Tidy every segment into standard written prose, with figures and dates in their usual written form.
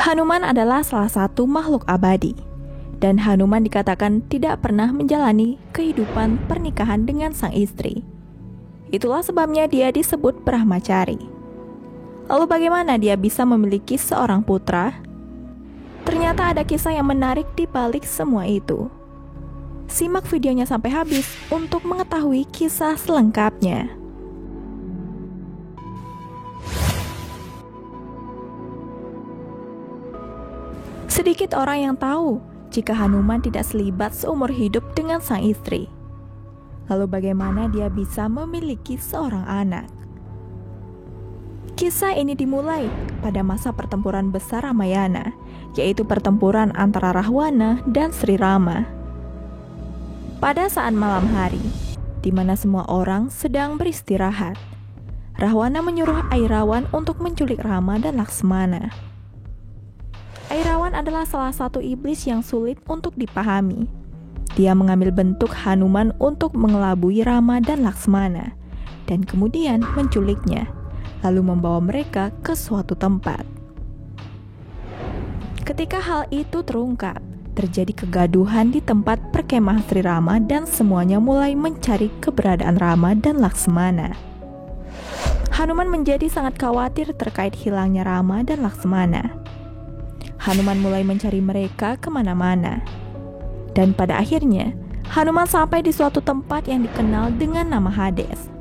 Hanuman adalah salah satu makhluk abadi, dan Hanuman dikatakan tidak pernah menjalani kehidupan pernikahan dengan sang istri. Itulah sebabnya dia disebut Brahmacari. Lalu bagaimana dia bisa memiliki seorang putra? Ternyata ada kisah yang menarik di balik semua itu. Simak videonya sampai habis untuk mengetahui kisah selengkapnya. Sedikit orang yang tahu jika Hanuman tidak selibat seumur hidup dengan sang istri. Lalu bagaimana dia bisa memiliki seorang anak? Kisah ini dimulai pada masa pertempuran besar Ramayana, yaitu pertempuran antara Rahwana dan Sri Rama. Pada saat malam hari, di mana semua orang sedang beristirahat, Rahwana menyuruh Airawan untuk menculik Rama dan Laksmana. Airawan adalah salah satu iblis yang sulit untuk dipahami. Dia mengambil bentuk Hanuman untuk mengelabui Rama dan Laksmana, dan kemudian menculiknya, lalu membawa mereka ke suatu tempat. Ketika hal itu terungkap, terjadi kegaduhan di tempat perkemahan Sri Rama dan semuanya mulai mencari keberadaan Rama dan Laksmana. Hanuman menjadi sangat khawatir terkait hilangnya Rama dan Laksmana. Hanuman mulai mencari mereka kemana-mana. Dan pada akhirnya, Hanuman sampai di suatu tempat yang dikenal dengan nama Hades.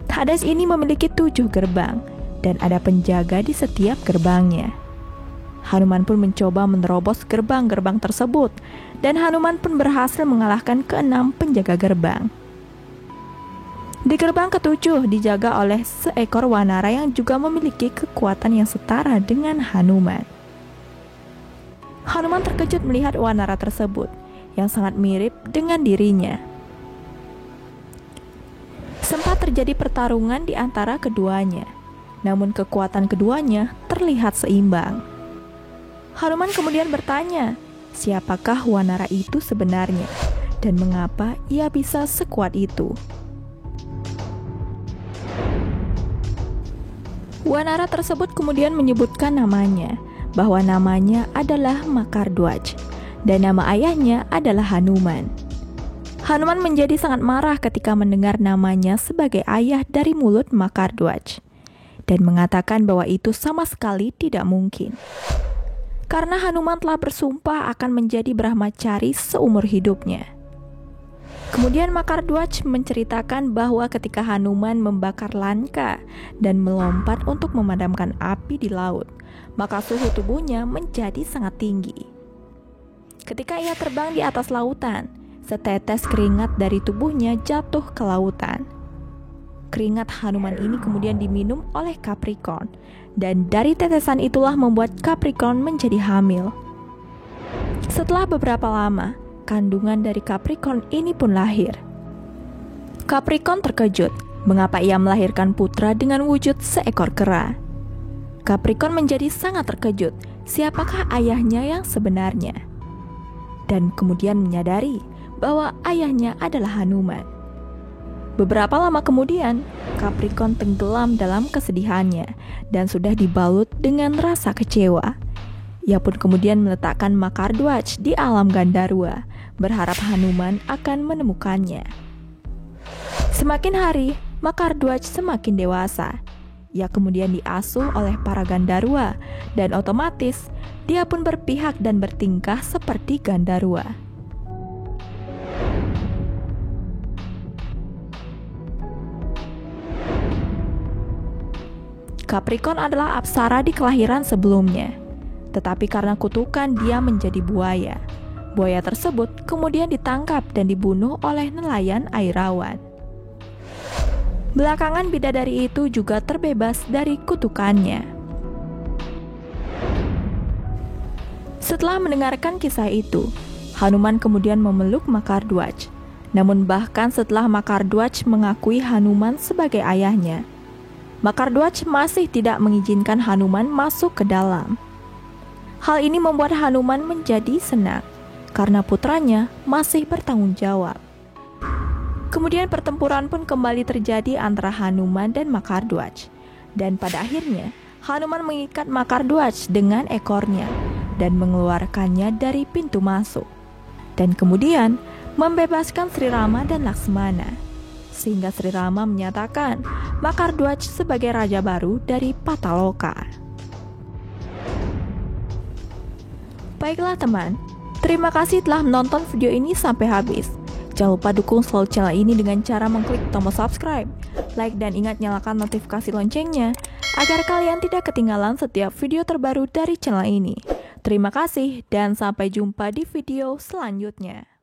Hades ini memiliki 7 gerbang, dan ada penjaga di setiap gerbangnya. Hanuman pun mencoba menerobos gerbang-gerbang tersebut, dan Hanuman pun berhasil mengalahkan ke-6 penjaga gerbang. Di gerbang ke-7 dijaga oleh seekor wanara yang juga memiliki kekuatan yang setara dengan Hanuman. Hanuman terkejut melihat wanara tersebut yang sangat mirip dengan dirinya. Sempat terjadi pertarungan di antara keduanya, namun kekuatan keduanya terlihat seimbang. Hanuman kemudian bertanya, siapakah wanara itu sebenarnya dan mengapa ia bisa sekuat itu? Wanara tersebut kemudian menyebutkan namanya, bahwa namanya adalah Makardhwaj dan nama ayahnya adalah Hanuman. Hanuman menjadi sangat marah ketika mendengar namanya sebagai ayah dari mulut Makardhwaj dan mengatakan bahwa itu sama sekali tidak mungkin. Karena Hanuman telah bersumpah akan menjadi Brahmacari seumur hidupnya. Kemudian Makardhwaj menceritakan bahwa ketika Hanuman membakar Lanka dan melompat untuk memadamkan api di laut, maka suhu tubuhnya menjadi sangat tinggi. Ketika ia terbang di atas lautan, setetes keringat dari tubuhnya jatuh ke lautan. Keringat Hanuman ini kemudian diminum oleh Capricorn, dan dari tetesan itulah membuat Capricorn menjadi hamil. Setelah beberapa lama, kandungan dari Capricorn ini pun lahir. Capricorn terkejut mengapa ia melahirkan putra dengan wujud seekor kera. Capricorn menjadi sangat terkejut siapakah ayahnya yang sebenarnya, dan kemudian menyadari bahwa ayahnya adalah Hanuman. Beberapa lama kemudian, Capricorn tenggelam dalam kesedihannya dan sudah dibalut dengan rasa kecewa. Ia pun kemudian meletakkan Makardhwaj di alam Gandharwa, berharap Hanuman akan menemukannya. Semakin hari, Makardhwaj semakin dewasa. Ia kemudian diasuh oleh para Gandharwa, dan otomatis dia pun berpihak dan bertingkah seperti Gandharwa. Capricorn adalah apsara di kelahiran sebelumnya, tetapi karena kutukan dia menjadi buaya. Buaya tersebut kemudian ditangkap dan dibunuh oleh nelayan Airawan. Belakangan bidadari itu juga terbebas dari kutukannya. Setelah mendengarkan kisah itu, Hanuman kemudian memeluk Makardhwaj. Namun bahkan setelah Makardhwaj mengakui Hanuman sebagai ayahnya, Makardhwaj masih tidak mengizinkan Hanuman masuk ke dalam. Hal ini membuat Hanuman menjadi senang karena putranya masih bertanggung jawab. Kemudian pertempuran pun kembali terjadi antara Hanuman dan Makardwaj. Dan pada akhirnya, Hanuman mengikat Makardwaj dengan ekornya dan mengeluarkannya dari pintu masuk. Dan kemudian membebaskan Sri Rama dan Laksmana. Sehingga Sri Rama menyatakan Makardwaj sebagai raja baru dari Pataloka. Baiklah teman, terima kasih telah menonton video ini sampai habis. Jangan lupa dukung selalu channel ini dengan cara mengklik tombol subscribe, like, dan ingat nyalakan notifikasi loncengnya agar kalian tidak ketinggalan setiap video terbaru dari channel ini. Terima kasih dan sampai jumpa di video selanjutnya.